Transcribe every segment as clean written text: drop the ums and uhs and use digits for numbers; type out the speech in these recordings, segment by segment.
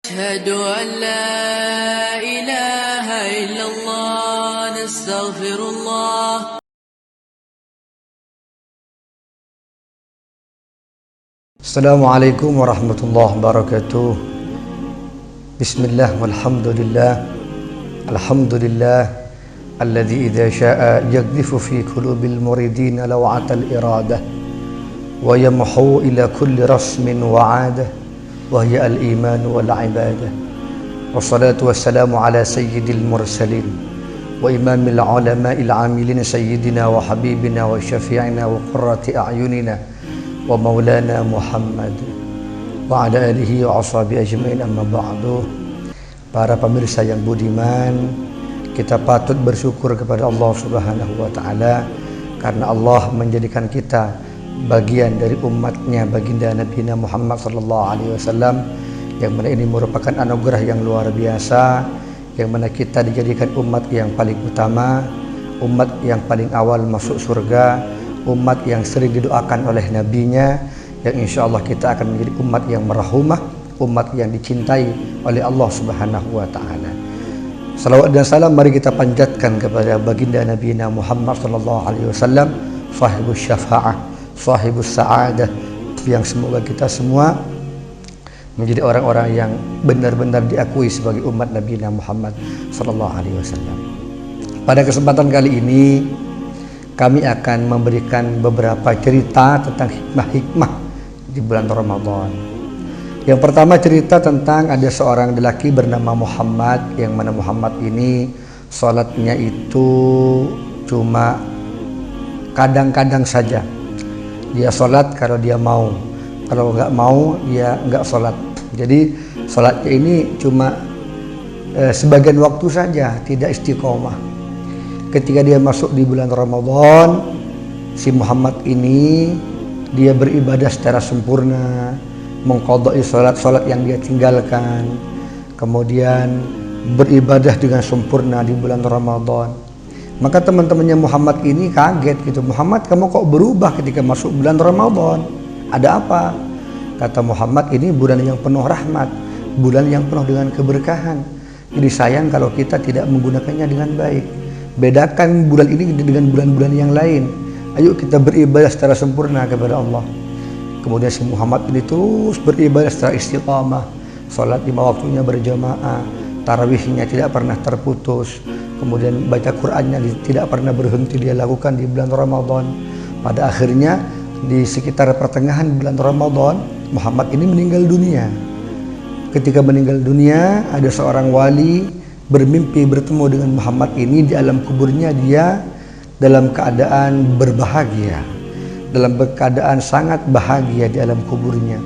أشهد أن لا إله إلا الله نستغفر الله. Assalamualaikum warahmatullahi wabarakatuh. Bismillah walhamdulillah. Alhamdulillah alladzi idza syaa'a yaghdifu fi qulubil muridin law'atal iradah wa yamhu ila kulli rasmin wa 'adah wa hiya al-iman wal 'ibadah. Wassalatu wassalamu ala sayyidil mursalin wa imamil ulama'il 'amilin sayyidina wa habibina wa syafi'ina wa qurrati a'yunina wa maulana Muhammad wa ala alihi wa ashabi ajmain, amma ba'du. Para pemirsa yang budiman, kita patut bersyukur kepada Allah Subhanahu wa taala karena Allah menjadikan kita bagian dari umatnya baginda Nabi Muhammad sallallahu alaihi wasallam, yang mana ini merupakan anugerah yang luar biasa, yang mana kita dijadikan umat yang paling utama, umat yang paling awal masuk surga, umat yang sering didoakan oleh nabinya, yang insya Allah kita akan menjadi umat yang merahumah, umat yang dicintai oleh Allah Subhanahu wa taala. Salawat dan salam mari kita panjatkan kepada baginda Nabi Muhammad sallallahu alaihi wasallam, sahibus syafa'ah, sahibus sa'adah, yang semoga kita semua menjadi orang-orang yang benar-benar diakui sebagai umat Nabi Muhammad sallallahu alaihi wasallam. Pada kesempatan kali ini kami akan memberikan beberapa cerita tentang hikmah-hikmah di bulan Ramadan. Yang pertama, cerita tentang ada seorang lelaki bernama Muhammad, yang mana Muhammad ini sholatnya itu cuma kadang-kadang saja. Dia sholat kalau dia mau, kalau nggak mau dia nggak sholat. Jadi sholatnya ini cuma sebagian waktu saja, tidak istiqomah. Ketika dia masuk di bulan Ramadan, si Muhammad ini dia beribadah secara sempurna, mengqadai salat-salat yang dia tinggalkan, kemudian beribadah dengan sempurna di bulan Ramadan. Maka teman-temannya Muhammad ini kaget gitu, Muhammad kamu kok berubah ketika masuk bulan Ramadan? Ada apa? Kata Muhammad, ini bulan yang penuh rahmat, bulan yang penuh dengan keberkahan. Jadi sayang kalau kita tidak menggunakannya dengan baik. Bedakan bulan ini dengan bulan-bulan yang lain. Ayo kita beribadah secara sempurna kepada Allah. Kemudian si Muhammad ini terus beribadah secara istiqamah. Salat 5 waktunya berjamaah, tarawihnya tidak pernah terputus. Kemudian baca Qur'annya tidak pernah berhenti dia lakukan di bulan Ramadan. Pada akhirnya di sekitar pertengahan bulan Ramadan, Muhammad ini meninggal dunia. Ketika meninggal dunia, ada seorang wali bermimpi bertemu dengan Muhammad ini di alam kuburnya. Dia dalam keadaan berbahagia, dalam keadaan sangat bahagia di alam kuburnya.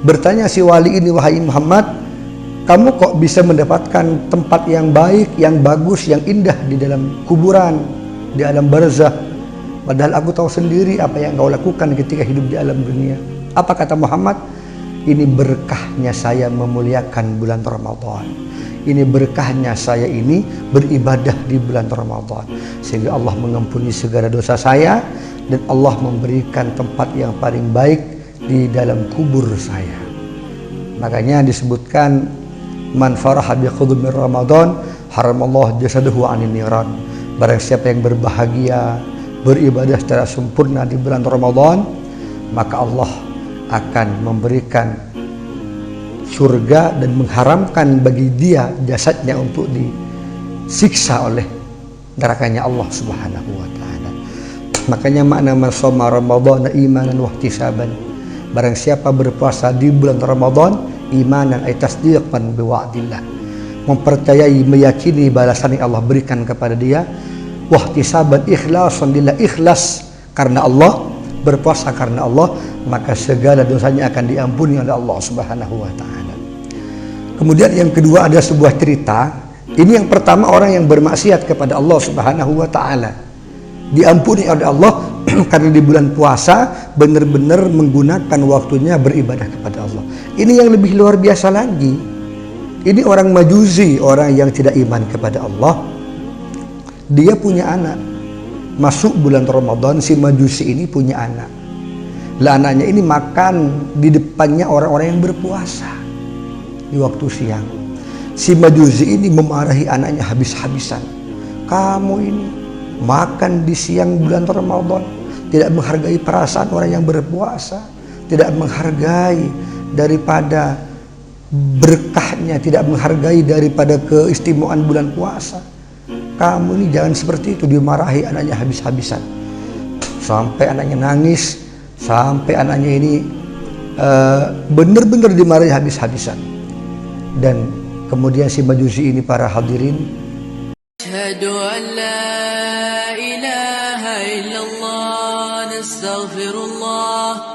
Bertanya si wali ini, wahai Muhammad, kamu kok bisa mendapatkan tempat yang baik, yang bagus, yang indah di dalam kuburan, di alam barzah, padahal aku tahu sendiri apa yang kau lakukan ketika hidup di alam dunia. Apa kata Muhammad? Ini berkahnya saya memuliakan bulan Ramadan. Ini berkahnya saya ini beribadah di bulan Ramadan, sehingga Allah mengampuni segala dosa saya dan Allah memberikan tempat yang paling baik di dalam kubur saya. Makanya disebutkan, man faraha bi qudumir Ramadan haramallahu jasadahu 'anil niran. Barang siapa yang berbahagia beribadah secara sempurna di bulan Ramadan, maka Allah akan memberikan surga dan mengharamkan bagi dia jasadnya untuk disiksa oleh nerakanya Allah Subhanahu wa taala. Makanya makna man shoma Ramadan imanan wa ihtisaban. Barang siapa berpuasa di bulan Ramadan imanan ay tasdiqan bi wa'dillah, mempercayai, meyakini balasan yang Allah berikan kepada dia, wa ihtisaban ikhlasan lillah, ikhlas karena Allah, berpuasa karena Allah, maka segala dosanya akan diampuni oleh Allah Subhanahu wa taala. Kemudian yang kedua, ada sebuah cerita. Ini yang pertama, orang yang bermaksiat kepada Allah Subhanahu wa taala diampuni oleh Allah karena di bulan puasa benar-benar menggunakan waktunya beribadah kepada Allah. Ini yang lebih luar biasa lagi. Ini orang Majusi, orang yang tidak iman kepada Allah. Dia punya anak. Masuk bulan Ramadan, si Majusi ini punya anak. Lah anaknya ini makan di depannya orang-orang yang berpuasa. di waktu siang. Si Majusi ini memarahi anaknya habis-habisan. Kamu ini makan di siang bulan Ramadan, tidak menghargai perasaan orang yang berpuasa, tidak menghargai daripada berkahnya, tidak menghargai daripada keistimewaan bulan puasa. Kamu ini jangan seperti itu. Dimarahi anaknya habis-habisan sampai anaknya nangis, sampai anaknya ini benar-benar dimarahi habis-habisan. Dan kemudian si Majusi ini, para hadirin, Asyhadu an la ilaha illallah, nastaghfirullah.